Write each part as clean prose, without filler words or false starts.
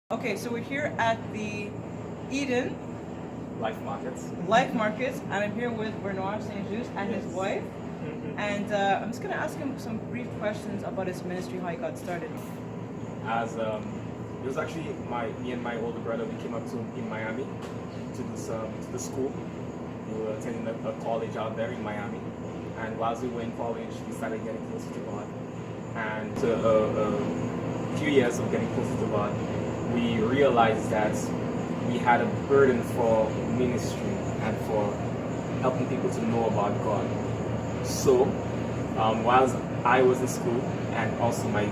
Okay, so we're here at the Eden Life Markets. and I'm here with Renoir St Juste and his wife. And I'm just going to ask him some brief questions about his ministry, how he got started. It was actually me and my older brother. We came up to in Miami to the school. We were attending a college out there in Miami, and whilst we were in college, we started getting closer to God. And after a few years of getting closer to God, we realized that we had a burden for ministry and for helping people to know about God. So, whilst I was in school, and also my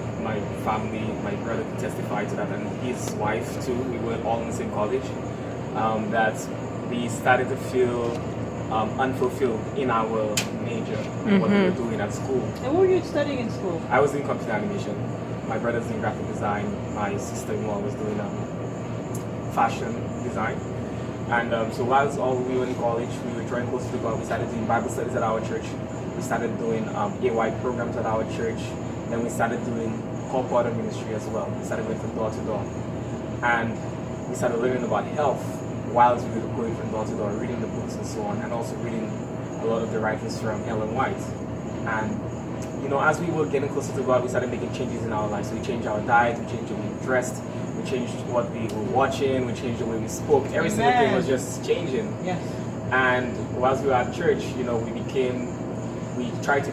family, my brother could testify to that, and his wife too, we were all in the same college, that we started to feel unfulfilled in our major, what we were doing at school. And what were you studying in school? I was doing computer animation. My brother's doing graphic design. My sister-in-law was doing fashion design. And so whilst all we were in college, we were drawing closer to God. We started doing Bible studies at our church. We started doing AY programs at our church. Then we started doing corporate ministry as well. We started going from door to door. And we started learning about health whilst we were going from door to door, reading the books and so on, and also reading a lot of the writings from Ellen White. And you know, as we were getting closer to God, we started making changes in our lives. So we changed our diet, we changed the way we dressed, we changed what we were watching, we changed the way we spoke. Every single thing was just changing. Yes. And whilst we were at church, you know, we tried to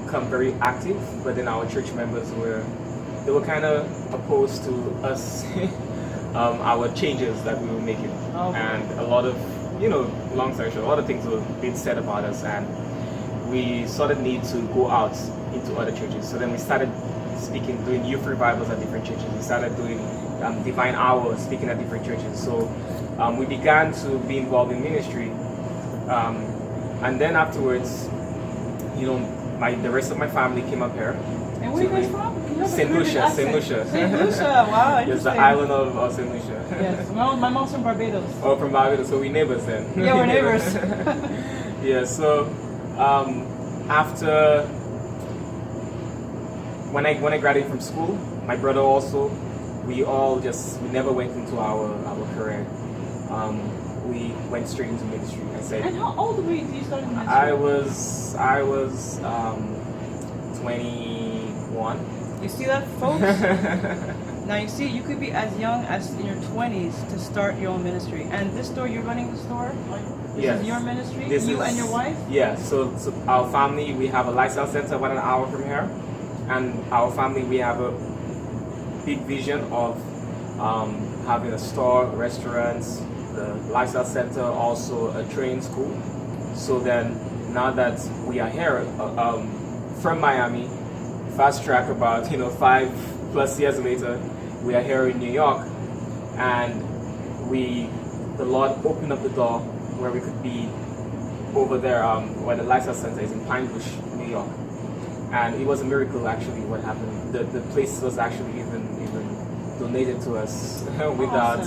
become very active, but then our church members were kind of opposed to us, our changes that we were making. Okay. And a lot of, you know, long story short, a lot of things were being said about us, and we saw the need to go out into other churches. So then we started doing youth revivals at different churches. We started doing divine hours, speaking at different churches. So we began to be involved in ministry. And then afterwards, you know, the rest of my family came up here. And where are you guys from? St. Lucia. St. Lucia, wow, Yes, the interesting. island of St. Lucia. Yes, my mom's from Barbados. Oh, from Barbados, so we're neighbors then. Yeah, we're neighbors. Yeah, so after when I graduated from school, my brother also, we never went into our career. We went straight into ministry. And how old were you when you started ministry? I was 21. You see that, folks? Now you see, you could be as young as in your 20s to start your own ministry. And this store, you're running the store? This Yes. is your ministry? And your wife? Yeah, so our family, we have a lifestyle center about an hour from here. And our family, we have a big vision of having a store, restaurants, the lifestyle center, also a training school. So then, now that we are here from Miami, fast track about 5+ years later, we are here in New York, and the Lord opened up the door where we could be over there, where the lifestyle center is in Pine Bush, New York. And it was a miracle actually what happened. The place was actually even donated to us without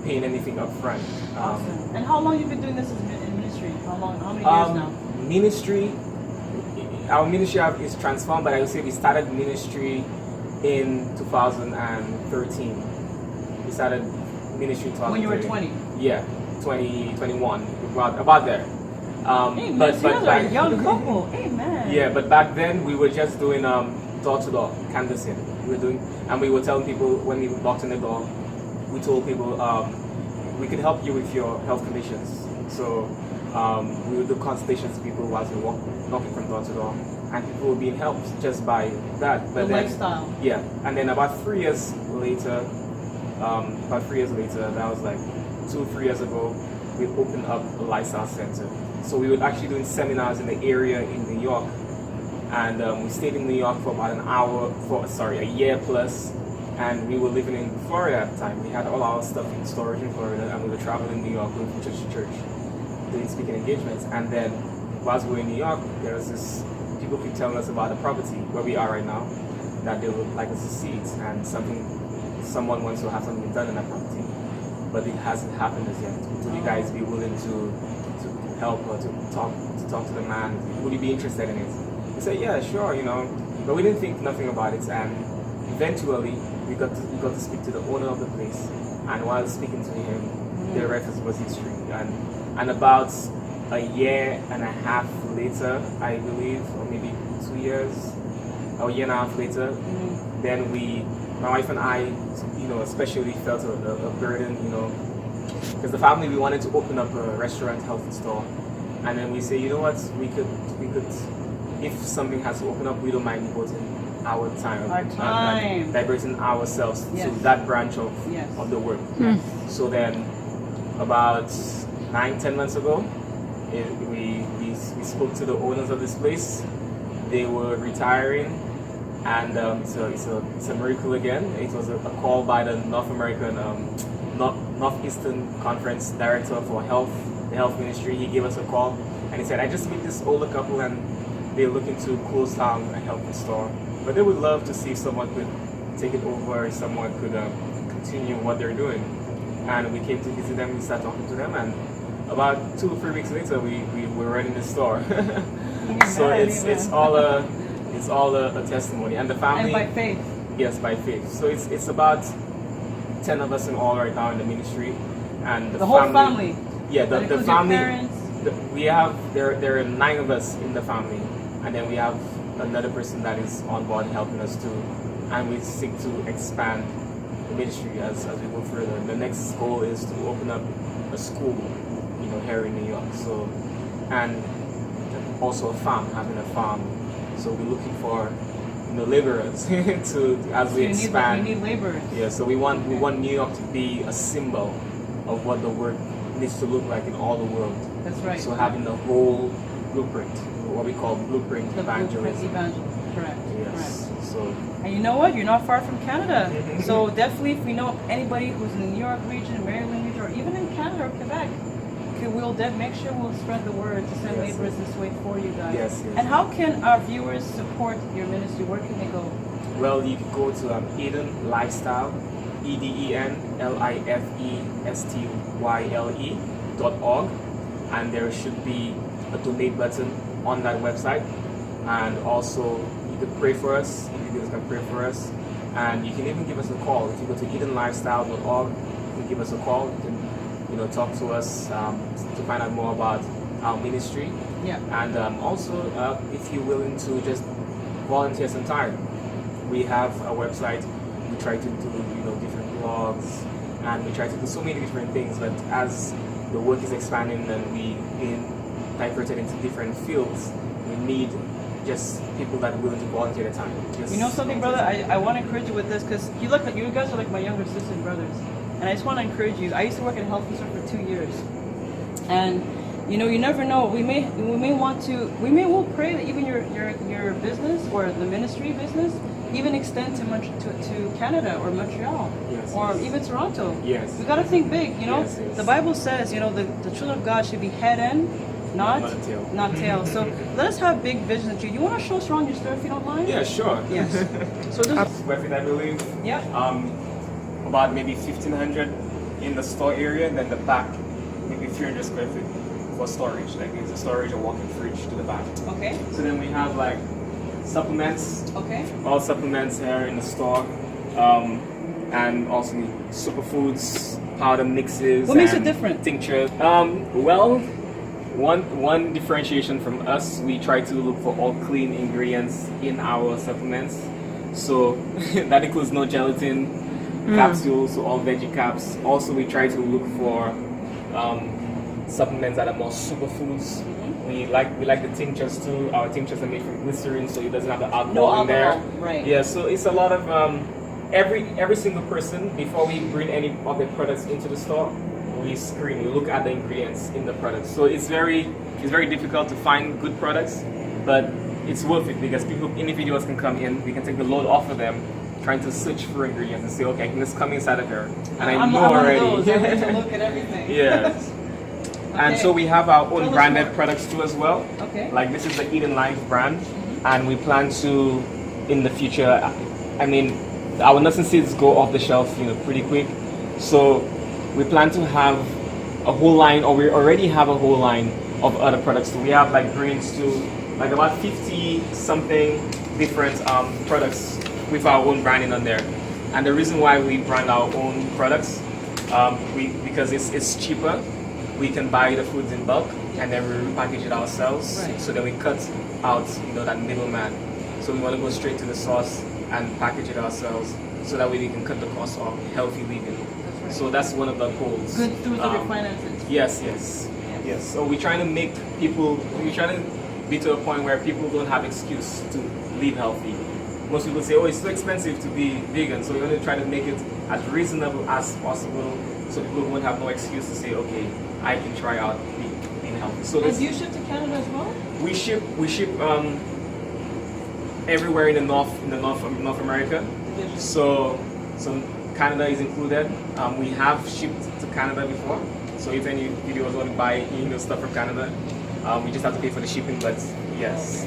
paying anything up front. Awesome. And how long you been doing this in ministry? How many years now? Our ministry is transformed, but I would say we started ministry in 2013. We started ministry in 2013. When you were 20? Yeah, 2021, about there. Amen. But you guys are a young couple. Amen. Yeah, but back then we were just doing door-to-door canvassing. We were telling people when we knocked on the door, we told people we could help you with your health conditions. So we would do consultations to people whilst we were knocking from door to door, and people were being helped just by that. But the lifestyle. Yeah, and then about 3 years later, that was like 2-3 years ago, we opened up a lifestyle center. So we were actually doing seminars in the area in New York, and we stayed in New York for about a year plus, and we were living in Florida at the time. We had all our stuff in storage in Florida, and we were traveling in New York, going from church to church, doing speaking engagements. And then, whilst we were in New York, there was people keep telling us about the property where we are right now, that they would like us to see it, and someone wants to have something done in that property, but it hasn't happened as yet. Would you guys be willing to help or to talk to the man? Would you be interested in it? We said, yeah, sure, but we didn't think nothing about it, and eventually we got to speak to the owner of the place, and while speaking to him, the rest was history. And about a year and a half later, I believe, or maybe 2 years, or a year and a half later, then my wife and I, especially felt a burden, because the family, we wanted to open up a restaurant, health food store, and then we say, you know what, we could, if something has to open up, we don't mind devoting our time, and diverting ourselves to that branch of the work. So then, about 9-10 months ago, we spoke to the owners of this place. They were retiring, and it's a miracle again. It was a call by the Northeastern Conference Director for the Health Ministry. He gave us a call, and he said, I just met this older couple, and they're looking to close down a health food store, but they would love to see if someone could take it over, if someone could continue what they're doing. And we came to visit them, we started talking to them, and about 2 or 3 weeks later, we were running the store. So it's all a testimony, and the family. And by faith. Yes, by faith. So it's about 10 of us in all right now in the ministry, and the whole family. Yeah, the family. Your parents. There are 9 of us in the family, and then we have another person that is on board helping us too, and we seek to expand the ministry as we go further. The next goal is to open up a school, here in New York. So, and also having a farm. So we're looking for laborers as we expand. We need laborers. Yeah. So we want New York to be a symbol of what the work needs to look like in all the world. That's right. So having the whole blueprint, what we call blueprint evangelism. Correct. Yes. Correct. So. And you know what? You're not far from Canada. So definitely, if we know anybody who's in the New York region, Maryland region, or even in Canada or Quebec, we'll make sure we'll spread the word to send laborers this way for you guys. Yes. And how can our viewers support your ministry? Where can they go? Well, you can go to Eden Lifestyle, EdenLifestyle.org, and there should be a donate button on that website. And also, you can pray for us. Individuals can pray for us, and you can even give us a call. If you go to EdenLifestyle.org, you can give us a call. You can talk to us to find out more about our ministry. Yeah. And also, if you're willing to just volunteer some time, we have a website. We try to do different blogs, and we try to do so many different things. But as the work is expanding and we being diverted into different fields, we need just people that are willing to volunteer their time. You know something, brother? I want to encourage you with this, because you guys are like my younger sister and brothers. And I just want to encourage you. I used to work in a health food store for 2 years, and you never know. We will pray that even your business or the ministry business even extend to Canada or Montreal, or even Toronto. Yes. We got to think big. Yes. The Bible says the children of God should be head and not tail. So let us have big visions. You want to show us around your store if you don't mind? Yeah, sure. Yes. So this square feet, I believe. Yeah. About maybe 1,500 in the store area, and then the back, maybe 300 square feet for storage. Like there's a storage, a walk-in fridge to the back. Okay. So then we have like supplements. Okay. All supplements here in the store, and also superfoods, powder mixes. What makes it different? Tinctures. Well, one differentiation from us, we try to look for all clean ingredients in our supplements. So that includes no gelatin. Capsules, so all veggie caps. Also, we try to look for supplements that are more superfoods. We like the tinctures too. Our tinctures are made from glycerin, so it doesn't have the alcohol in there. Right. Yeah, so it's a lot of every single person, before we bring any of the products into the store, we screen, we look at the ingredients in the products. So it's very difficult to find good products, but it's worth it because individuals can come in, we can take the load off of them, trying to search for ingredients and say, okay, let's come inside of here. And I know already. I'm ready to look at everything. Yeah. Okay. And so we have our own branded products too as well. Okay. Like this is the Eden Life brand, and we plan to, in the future, our nursing seeds go off the shelf, pretty quick. So we plan to have a whole line, or we already have a whole line of other products. So we have like greens too, like about 50 something different products with our own branding on there. And the reason why we brand our own products, because it's cheaper. We can buy the foods in bulk and then we repackage it ourselves. Right. So then we cut out, that middleman. So we want to go straight to the source and package it ourselves, so that way we can cut the cost of healthy living. That's right. So that's one of the goals. Good through your finances. Yes. So we're trying to make people, we're trying to be to a point where people don't have excuse to live healthy. Most people say, oh, it's too expensive to be vegan, so we're going to try to make it as reasonable as possible, so people won't have no excuse to say, okay, I can try out being healthy. So And do you ship to Canada as well? we ship everywhere in the North America. So Canada is included. We have shipped to Canada before. So if any videos want to buy stuff from Canada, we just have to pay for the shipping. But yes.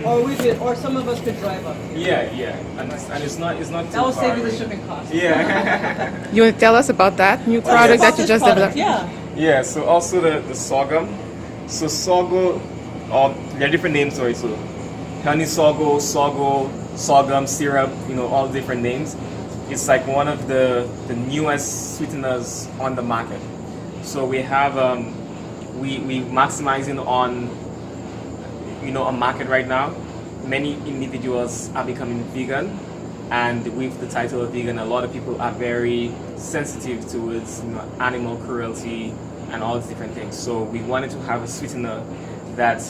Or some of us could drive up. Yeah, and it's not too That will far save you the away. shipping cost. Yeah. You want to tell us about that new product that you just developed? Yeah. Yeah. So also the sorghum. So sorghum, there are different names for it. So honey sorghum, sorghum syrup. All different names. It's like one of the newest sweeteners on the market. So we have we maximizing on a market right now. Many individuals are becoming vegan, and with the title of vegan, a lot of people are very sensitive towards animal cruelty and all these different things. So we wanted to have a sweetener that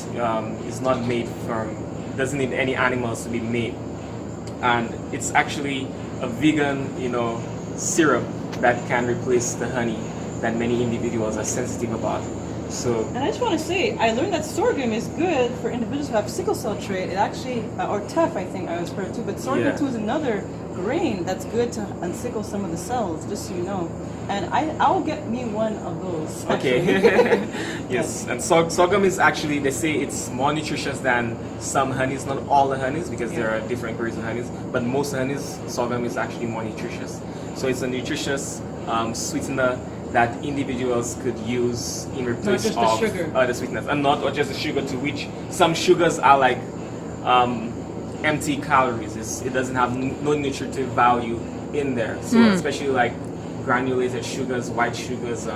is not made from, doesn't need any animals to be made, and it's actually a vegan syrup that can replace the honey that many individuals are sensitive about. So, And I just want to say, I learned that sorghum is good for individuals who have sickle cell trait. It actually, or teff, I think I was heard too. But sorghum too is another grain that's good to unsickle some of the cells, just so you know. And I'll get me one of those. okay. actually. Yes, and sorghum is actually, they say it's more nutritious than some honeys, not all the honeys, because there are different grades of honeys, but most honeys, sorghum is actually more nutritious. So it's a nutritious sweetener that individuals could use in replace just the of sugar. other sweeteners, and not just the sugar, to which some sugars are like empty calories. It doesn't have no nutritive value in there. So especially like granulated sugars, white sugars,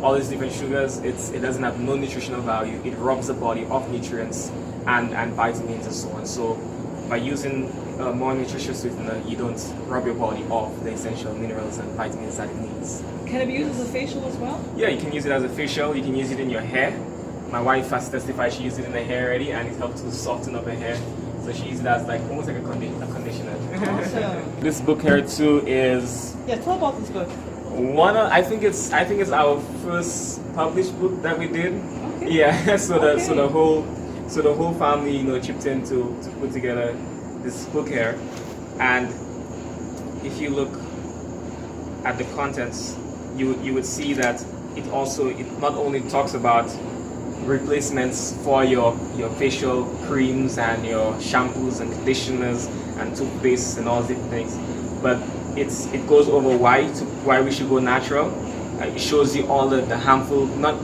all these different sugars, it doesn't have no nutritional value. It robs the body of nutrients and vitamins and so on. So by using a more nutritious sweetener, you don't rob your body of the essential minerals and vitamins that it needs. Can it be used as a facial as well? Yeah, you can use it as a facial. You can use it in your hair. My wife has testified she used it in her hair already, and it helped to soften up her hair. So she used it as like almost like a conditioner. Awesome. This book here too is Yeah, tell about this book. I think it's our first published book that we did. Okay. Yeah. So the whole family chipped in to put together this book here, and if you look at the contents, you would see that it not only talks about replacements for your facial creams and your shampoos and conditioners and toothpastes and all these things, but it goes over why we should go natural. It shows you all the harmful, not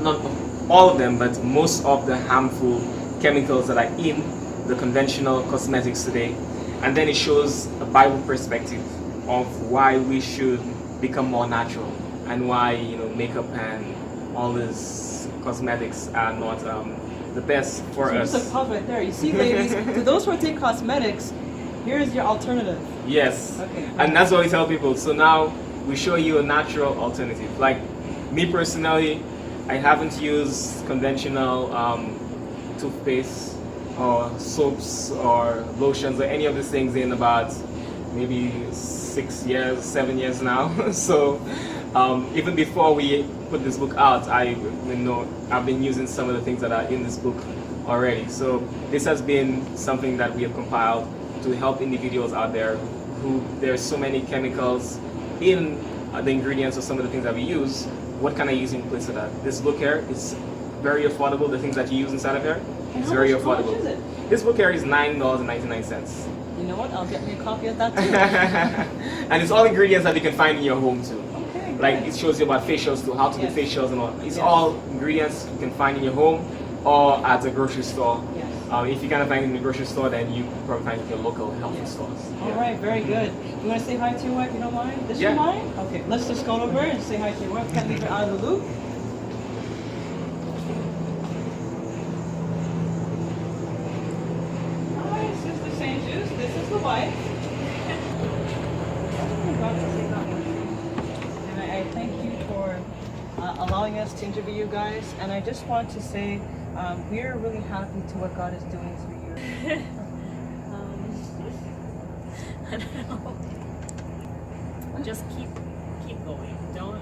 all of them, but most of the harmful chemicals that are in the conventional cosmetics today, and then it shows a Bible perspective of why we should become more natural, and why makeup and all these cosmetics are not the best for us. Just a pause right there. You see, ladies, to those who take cosmetics, here's your alternative. Yes. Okay. And that's what we tell people. So now we show you a natural alternative. Like me personally, I haven't used conventional toothpaste or soaps or lotions or any of these things in about maybe 7 years now. So even before we put this book out, I've been using some of the things that are in this book already. So this has been something that we have compiled to help individuals out there who there's so many chemicals in the ingredients of some of the things that we use. What can I use in place of that? This book here is very affordable. The things that you use inside of here is very affordable. How much is it? This book here is $9.99. You know what? I'll get me a copy of that too. And it's all ingredients that you can find in your home too. Okay. Like it shows you about facials too, how to do facials and all. It's all ingredients you can find in your home or at a grocery store. Yes. If you cannot find it in the grocery store, then you probably find it in your local health food stores. All right, very good. You want to say hi to your wife? You don't mind? Does she mind? Okay, let's just go over and say hi to your wife. Can't leave her out of the loop. Hi, Sister St Juste. This is the wife. And I thank you for allowing us to interview you guys. And I just want to say we're really happy to what God is doing through you. I don't know. Just keep going. Don't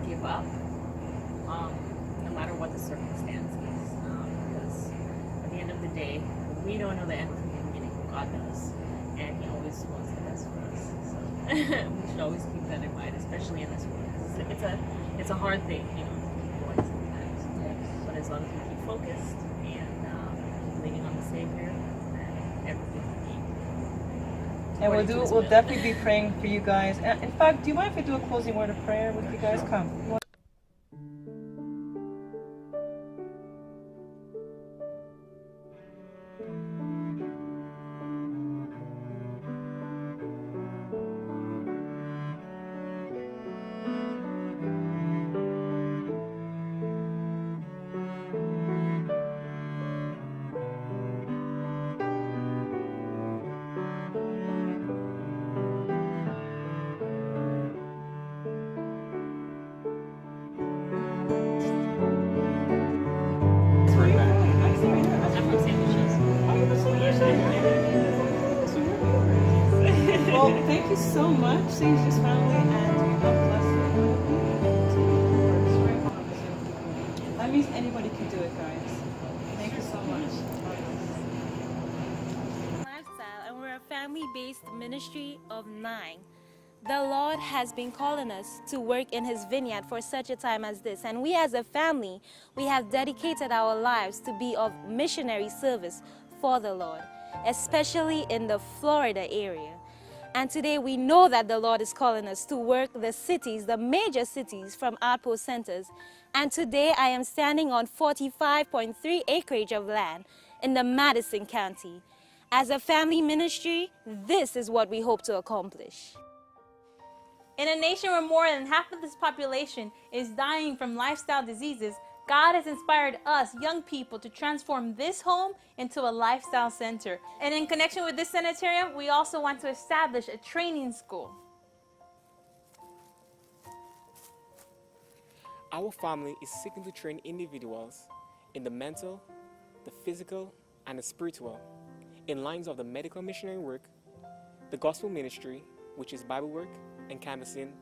give up, no matter what the circumstances. Because at the end of the day, we don't know the end from the beginning. God does, and He always wants the best for us. So we should always keep that in mind, especially in this world. It's a hard thing, going sometimes. But as long as we keep focused and leaning on the Savior, then everything will be. And we'll definitely be praying for you guys. And in fact, do you mind if I do a closing word of prayer with you guys? Come. Well, thank you so much, St. Juste family, and God bless you. That means anybody can do it, guys. Thank you so much. Lifestyle, and we're a family-based ministry of 9. The Lord has been calling us to work in His vineyard for such a time as this, and we as a family, we have dedicated our lives to be of missionary service for the Lord, especially in the Florida area. And today we know that the Lord is calling us to work the cities, the major cities from outpost centers. And today I am standing on 45.3 acreage of land in the Madison County. As a family ministry, this is what we hope to accomplish. In a nation where more than half of this population is dying from lifestyle diseases, God has inspired us, young people, to transform this home into a lifestyle center. And in connection with this sanitarium, we also want to establish a training school. Our family is seeking to train individuals in the mental, the physical, and the spiritual, in lines of the medical missionary work, the gospel ministry, which is Bible work and canvassing,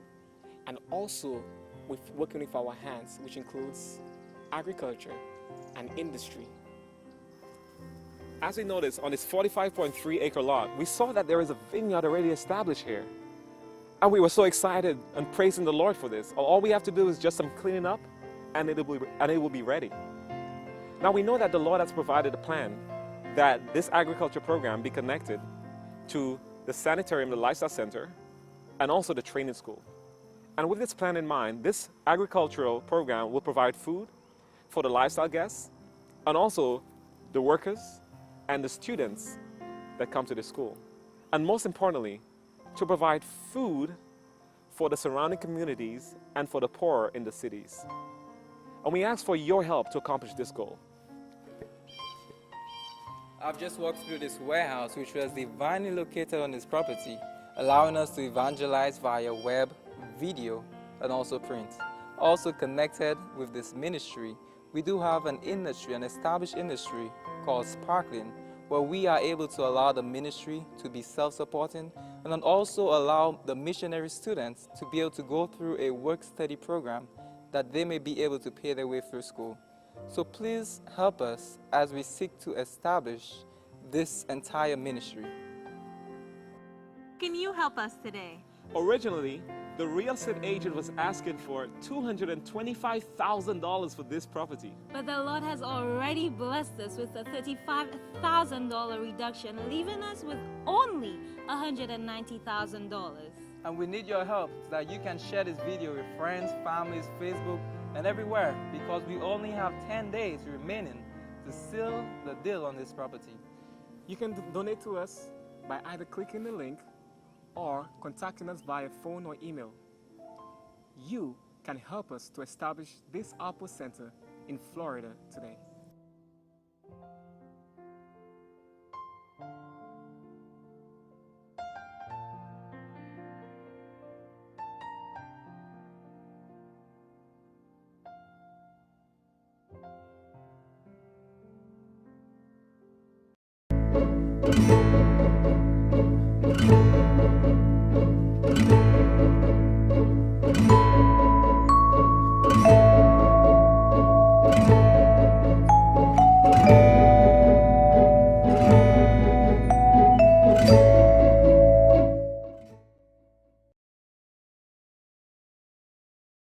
and also with working with our hands, which includes agriculture and industry. As we noticed, on this 45.3 acre lot, we saw that there is a vineyard already established here. And we were so excited and praising the Lord for this. All we have to do is just some cleaning up and it will be ready. Now we know that the Lord has provided a plan that this agriculture program be connected to the sanitarium, the lifestyle center, and also the training school. And with this plan in mind, this agricultural program will provide food for the lifestyle guests and also the workers and the students that come to the school. And most importantly, to provide food for the surrounding communities and for the poor in the cities. And we ask for your help to accomplish this goal. I've just walked through this warehouse, which was divinely located on this property, allowing us to evangelize via web, video, and also print. Also connected with this ministry, we do have an industry, an established industry called Sparkling, where we are able to allow the ministry to be self-supporting and then also allow the missionary students to be able to go through a work-study program that they may be able to pay their way through school. So please help us as we seek to establish this entire ministry. Can you help us today? Originally, the real estate agent was asking for $225,000 for this property. But the Lord has already blessed us with a $35,000 reduction, leaving us with only $190,000. And we need your help so that you can share this video with friends, families, Facebook, and everywhere, because we only have 10 days remaining to to seal the deal on this property. You can donate to us by either clicking the link or contacting us via phone or email. You can help us to establish this outpost center in Florida today.